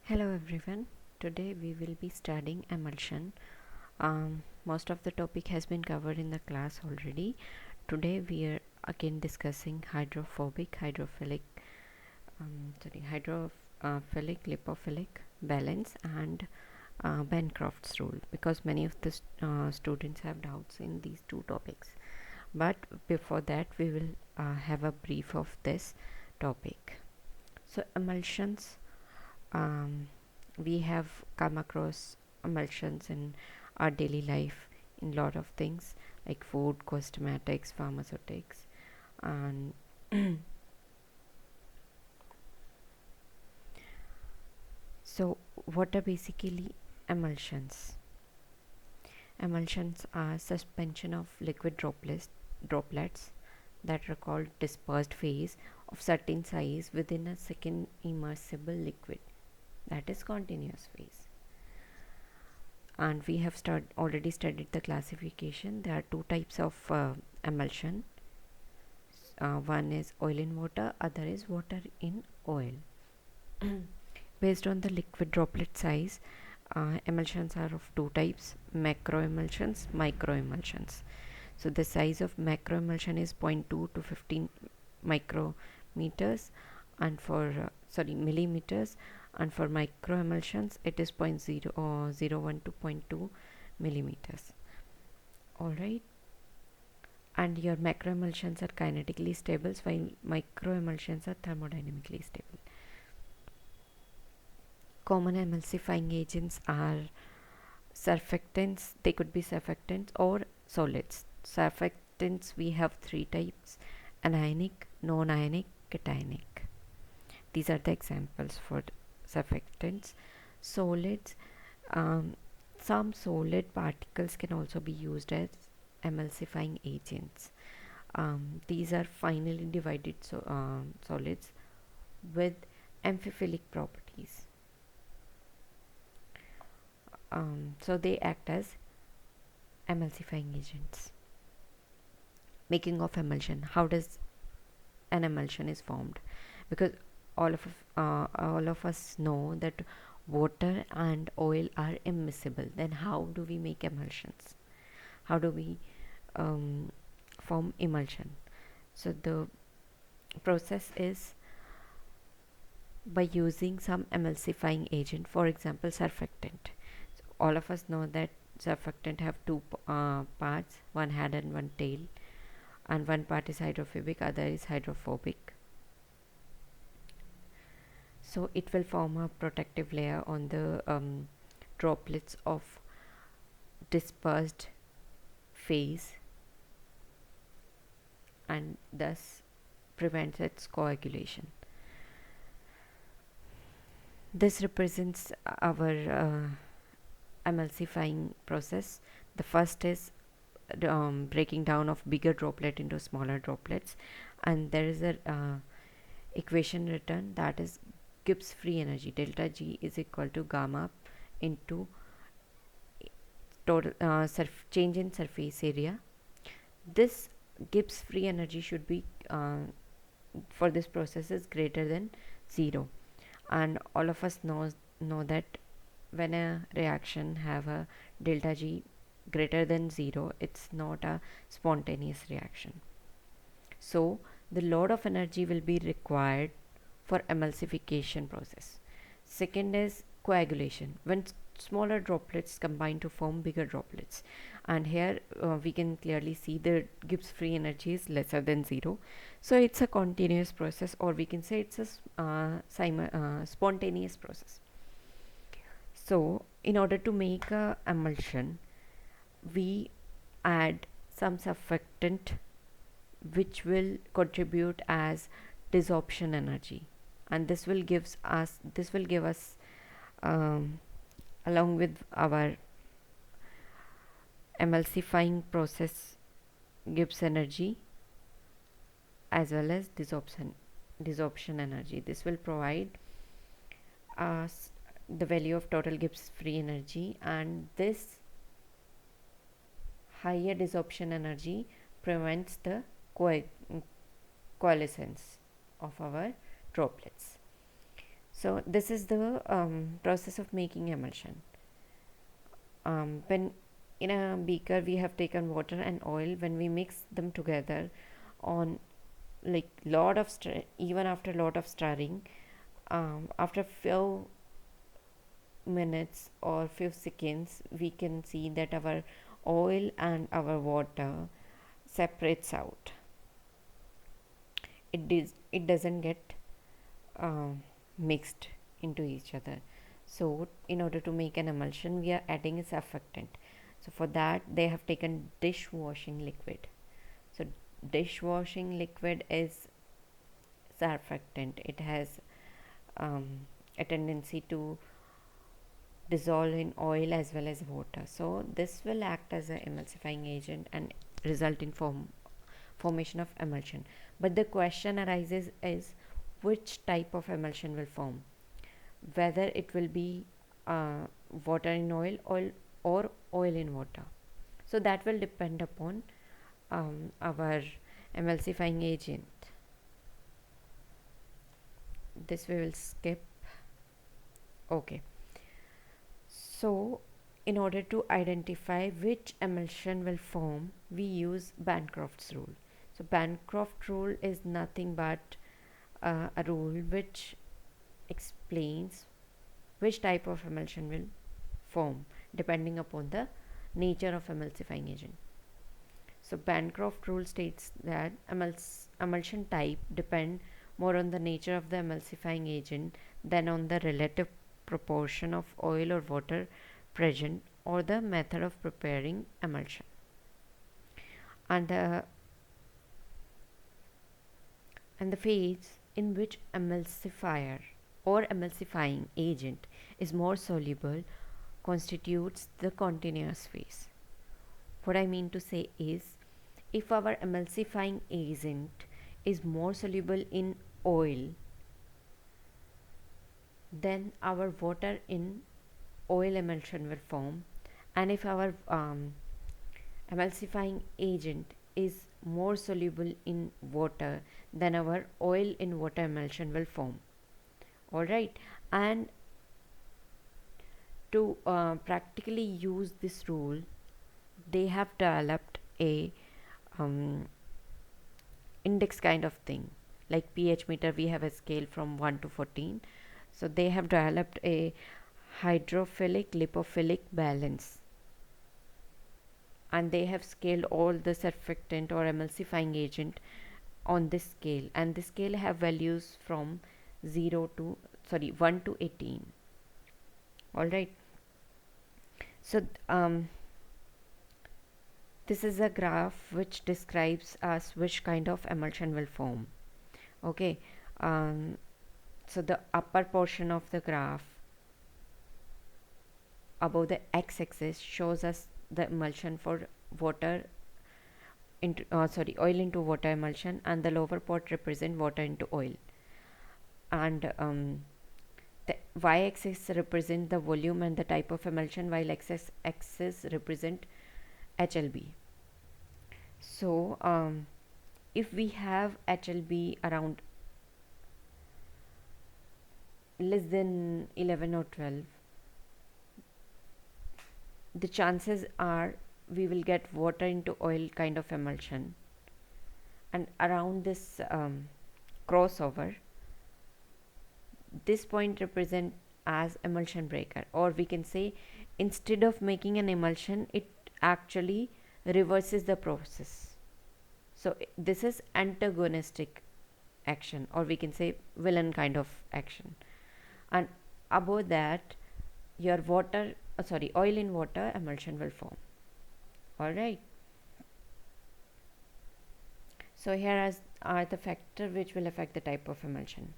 Hello everyone. Today we will be studying emulsion. Most of the topic has been covered in the class already. Today we are again discussing hydrophilic, lipophilic balance and Bancrofts rule, because many of the students have doubts in these two topics. But before that we will have a brief of this topic. So emulsions, we have come across emulsions in our daily life in lot of things like food, cosmetics, pharmaceutics, and so what are basically emulsions? Emulsions are suspension of liquid droplets that are called dispersed phase of certain size within a second immersible liquid, that is continuous phase. And we have already studied the classification. There are two types of emulsion. One is oil in water, other is water in oil. Based on the liquid droplet size, emulsions are of two types: macro emulsions, micro emulsions. So the size of macro emulsion is 0.2 to 15 micrometers, and for millimeters, and for micro emulsions it is 0.0 or 0.1 to 0.2 millimeters. All right. And your macro emulsions are kinetically stable, while micro emulsions are thermodynamically stable. Common emulsifying agents are surfactants. They could be surfactants or solids. Surfactants, we have three types: anionic, non-ionic, cationic. These are the examples for surfactants. Solids, some solid particles can also be used as emulsifying agents. These are finely divided solids with amphiphilic properties. So they act as emulsifying agents. Making of emulsion. How does an emulsion is formed? Because all of us know that water and oil are immiscible. Then how do we make emulsions? How do we form emulsion? So the process is by using some emulsifying agent, for example surfactant. So all of us know that surfactant have two parts, one head and one tail, and one part is hydrophobic, other is hydrophobic. So it will form a protective layer on the droplets of dispersed phase, and thus prevents its coagulation. This represents our emulsifying process. The first is breaking down of bigger droplet into smaller droplets, and there is a equation written, that is Gibbs free energy, delta G is equal to gamma into total change in surface area. This Gibbs free energy should be for this process is greater than 0, and all of us know that when a reaction have a delta G greater than 0, it's not a spontaneous reaction. So the load of energy will be required for emulsification process. Second is coagulation, when smaller droplets combine to form bigger droplets, and here we can clearly see the Gibbs free energy is lesser than 0. So it's a continuous process, or we can say it's a spontaneous process. So in order to make a emulsion, we add some surfactant which will contribute as desorption energy, and this will give us along with our emulsifying process Gibbs energy as well as desorption energy. This will provide us the value of total Gibbs free energy, and this higher desorption energy prevents the coalescence of our droplets. So this is the process of making emulsion. When in a beaker we have taken water and oil, when we mix them together on like lot of even after lot of stirring, after few minutes or few seconds, we can see that our oil and our water separates out. It doesn't get mixed into each other. So in order to make an emulsion, we are adding a surfactant. So for that they have taken dishwashing liquid. So dishwashing liquid is surfactant. It has a tendency to dissolve in oil as well as water. So this will act as an emulsifying agent and result in formation of emulsion. But the question arises is which type of emulsion will form, whether it will be water in oil or oil in water. So that will depend upon our emulsifying agent. This we will skip. Okay, so in order to identify which emulsion will form, we use Bancrofts rule. So Bancroft rule is nothing but a rule which explains which type of emulsion will form depending upon the nature of emulsifying agent. So Bancroft rule states that emulsion type depend more on the nature of the emulsifying agent than on the relative proportion of oil or water present or the method of preparing emulsion. And the phase in which emulsifier or emulsifying agent is more soluble constitutes the continuous phase. What I mean to say is, if our emulsifying agent is more soluble in oil, then our water in oil emulsion will form, and if our emulsifying agent is more soluble in water, then our oil in water emulsion will form. Alright, and to practically use this rule, they have developed a index kind of thing. Like pH meter, we have a scale from 1 to 14. So they have developed a hydrophilic lipophilic balance, and they have scaled all the surfactant or emulsifying agent on this scale, and this scale have values from 1 to 18. All right, so this is a graph which describes us which kind of emulsion will form. Okay, so the upper portion of the graph above the x-axis shows us the emulsion for water into oil into water emulsion, and the lower part represent water into oil, and the y-axis represent the volume and the type of emulsion, while x-axis represent HLB. So if we have HLB around less than 11 or 12, the chances are we will get water into oil kind of emulsion, and around this crossover, this point represent as emulsion breaker, or we can say instead of making an emulsion, it actually reverses the process. So this is antagonistic action, or we can say villain kind of action. And above that, your oil in water emulsion will form. All right, so here are the factors which will affect the type of emulsion.